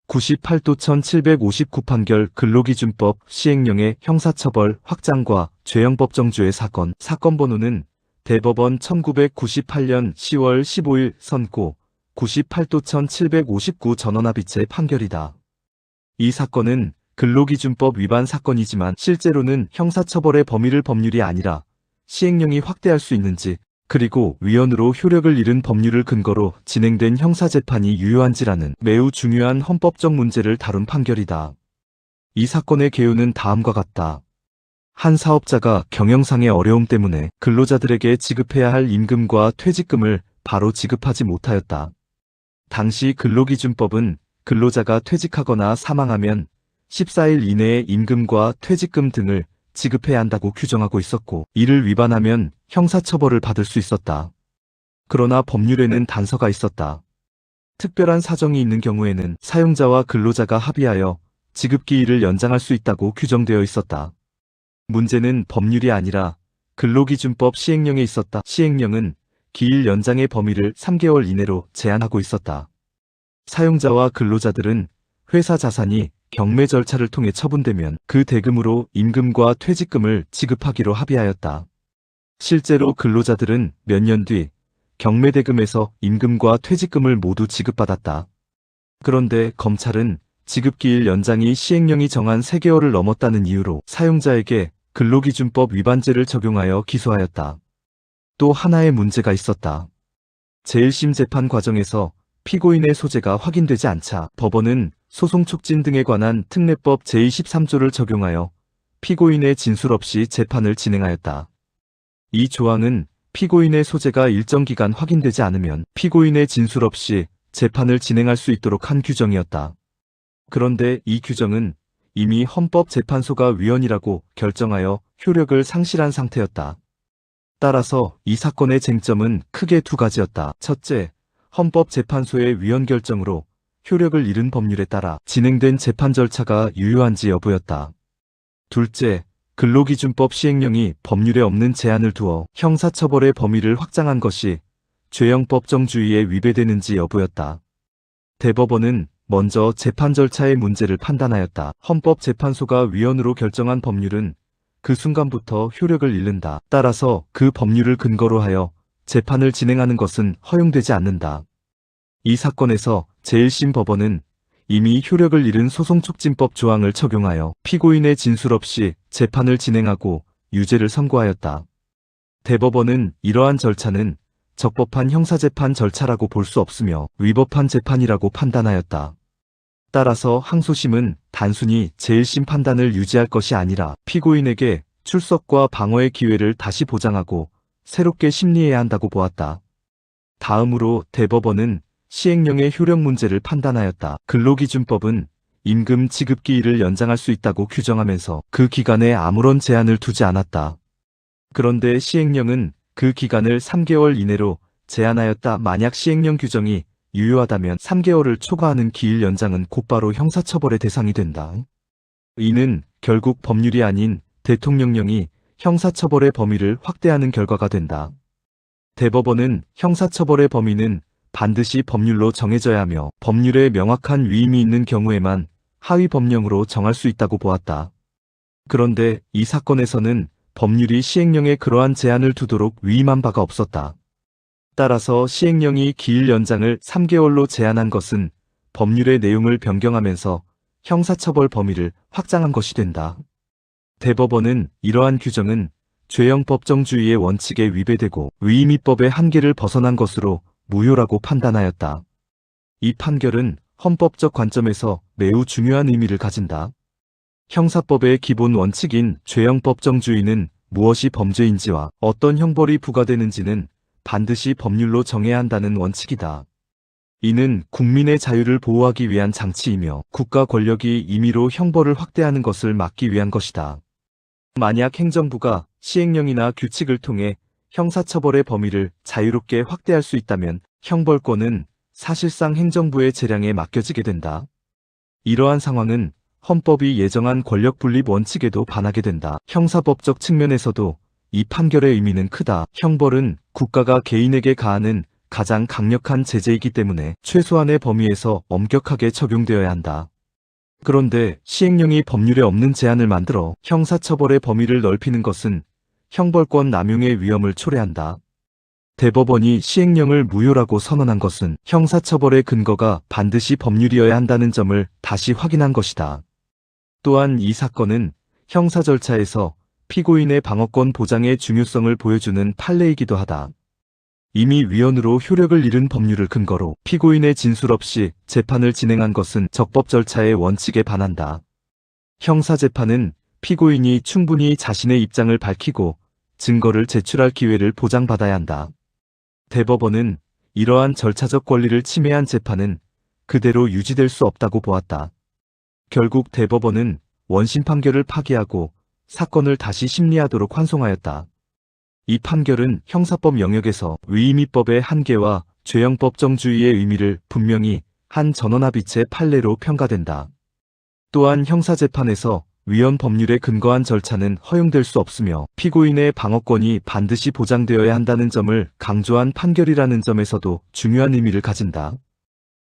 98도 1759 판결 근로기준법 시행령의 형사처벌 확장과 죄형법정주의 사건 번호는 대법원 1998년 10월 15일 선고 98도 1759 전원합의체 판결이다. 이 사건은 근로기준법 위반 사건이지만 실제로는 형사처벌의 범위를 법률이 아니라 시행령이 확대할 수 있는지, 그리고 위헌으로 효력을 잃은 법률을 근거로 진행된 형사재판이 유효한지라는 매우 중요한 헌법적 문제를 다룬 판결이다. 이 사건의 개요는 다음과 같다. 한 사업자가 경영상의 어려움 때문에 근로자들에게 지급해야 할 임금과 퇴직금을 바로 지급하지 못하였다. 당시 근로기준법은 근로자가 퇴직하거나 사망하면 14일 이내에 임금과 퇴직금 등을 지급해야 한다고 규정하고 있었고, 이를 위반하면 형사처벌을 받을 수 있었다. 그러나 법률에는 단서가 있었다. 특별한 사정이 있는 경우에는 사용자와 근로자가 합의하여 지급기일을 연장할 수 있다고 규정되어 있었다. 문제는 법률이 아니라 근로기준법 시행령에 있었다. 시행령은 기일 연장의 범위를 3개월 이내로 제한하고 있었다. 사용자와 근로자들은 회사 자산이 경매 절차를 통해 처분되면 그 대금으로 임금과 퇴직금을 지급하기로 합의하였다. 실제로 근로자들은 몇 년 뒤 경매 대금에서 임금과 퇴직금을 모두 지급받았다. 그런데 검찰은 지급기일 연장이 시행령이 정한 3개월을 넘었다는 이유로 사용자에게 근로기준법 위반죄를 적용하여 기소하였다. 또 하나의 문제가 있었다. 제1심 재판 과정에서 피고인의 소재가 확인되지 않자 법원은 소송 촉진 등에 관한 특례법 제23조를 적용하여 피고인의 진술 없이 재판을 진행하였다. 이 조항은 피고인의 소재가 일정 기간 확인되지 않으면 피고인의 진술 없이 재판을 진행할 수 있도록 한 규정이었다. 그런데 이 규정은 이미 헌법재판소가 위헌이라고 결정하여 효력을 상실한 상태였다. 따라서 이 사건의 쟁점은 크게 두 가지였다. 첫째, 헌법재판소의 위헌 결정으로 효력을 잃은 법률에 따라 진행된 재판 절차가 유효한지 여부였다. 둘째, 근로기준법 시행령이 법률에 없는 제한을 두어 형사처벌의 범위를 확장한 것이 죄형법정주의에 위배되는지 여부였다. 대법원은 먼저 재판 절차의 문제를 판단하였다. 헌법재판소가 위헌으로 결정한 법률은 그 순간부터 효력을 잃는다. 따라서 그 법률을 근거로 하여 재판을 진행하는 것은 허용되지 않는다. 이 사건에서 제1심 법원은 이미 효력을 잃은 소송촉진법 조항을 적용하여 피고인의 진술 없이 재판을 진행하고 유죄를 선고하였다. 대법원은 이러한 절차는 적법한 형사재판 절차라고 볼 수 없으며 위법한 재판이라고 판단하였다. 따라서 항소심은 단순히 제1심 판단을 유지할 것이 아니라 피고인에게 출석과 방어의 기회를 다시 보장하고 새롭게 심리해야 한다고 보았다. 다음으로 대법원은 시행령의 효력 문제를 판단하였다. 근로기준법은 임금 지급기일을 연장할 수 있다고 규정하면서 그 기간에 아무런 제한을 두지 않았다. 그런데 시행령은 그 기간을 3개월 이내로 제한하였다. 만약 시행령 규정이 유효하다면 3개월을 초과하는 기일 연장은 곧바로 형사처벌의 대상이 된다. 이는 결국 법률이 아닌 대통령령이 형사처벌의 범위를 확대하는 결과가 된다. 대법원은 형사처벌의 범위는 반드시 법률로 정해져야 하며 법률에 명확한 위임이 있는 경우에만 하위 법령으로 정할 수 있다고 보았다. 그런데 이 사건에서는 법률이 시행령에 그러한 제한을 두도록 위임한 바가 없었다. 따라서 시행령이 기일 연장을 3개월로 제한한 것은 법률의 내용을 변경하면서 형사처벌 범위를 확장한 것이 된다. 대법원은 이러한 규정은 죄형법정주의의 원칙에 위배되고 위임입법의 한계를 벗어난 것으로 무효라고 판단하였다. 이 판결은 헌법적 관점에서 매우 중요한 의미를 가진다. 형사법의 기본 원칙인 죄형법정주의는 무엇이 범죄인지와 어떤 형벌이 부과되는지는 반드시 법률로 정해야 한다는 원칙이다. 이는 국민의 자유를 보호하기 위한 장치이며 국가 권력이 임의로 형벌을 확대하는 것을 막기 위한 것이다. 만약 행정부가 시행령이나 규칙을 통해 형사처벌의 범위를 자유롭게 확대할 수 있다면 형벌권은 사실상 행정부의 재량에 맡겨지게 된다. 이러한 상황은 헌법이 예정한 권력분립 원칙에도 반하게 된다. 형사법적 측면에서도 이 판결의 의미는 크다. 형벌은 국가가 개인에게 가하는 가장 강력한 제재이기 때문에 최소한의 범위에서 엄격하게 적용되어야 한다. 그런데 시행령이 법률에 없는 제한을 만들어 형사처벌의 범위를 넓히는 것은 형벌권 남용의 위험을 초래한다. 대법원이 시행령을 무효라고 선언한 것은 형사처벌의 근거가 반드시 법률이어야 한다는 점을 다시 확인한 것이다. 또한 이 사건은 형사 절차에서 피고인의 방어권 보장의 중요성을 보여주는 판례이기도 하다. 이미 위헌으로 효력을 잃은 법률을 근거로 피고인의 진술 없이 재판을 진행한 것은 적법 절차의 원칙에 반한다. 형사재판은 피고인이 충분히 자신의 입장을 밝히고 증거를 제출할 기회를 보장받아야 한다. 대법원은 이러한 절차적 권리를 침해한 재판은 그대로 유지될 수 없다고 보았다. 결국 대법원은 원심 판결을 파기하고 사건을 다시 심리하도록 환송하였다. 이 판결은 형사법 영역에서 위임위법의 한계와 죄형법정주의의 의미를 분명히 한 전원합의체 판례로 평가된다. 또한 형사재판에서 위헌 법률에 근거한 절차는 허용될 수 없으며 피고인의 방어권이 반드시 보장되어야 한다는 점을 강조한 판결이라는 점에서도 중요한 의미를 가진다.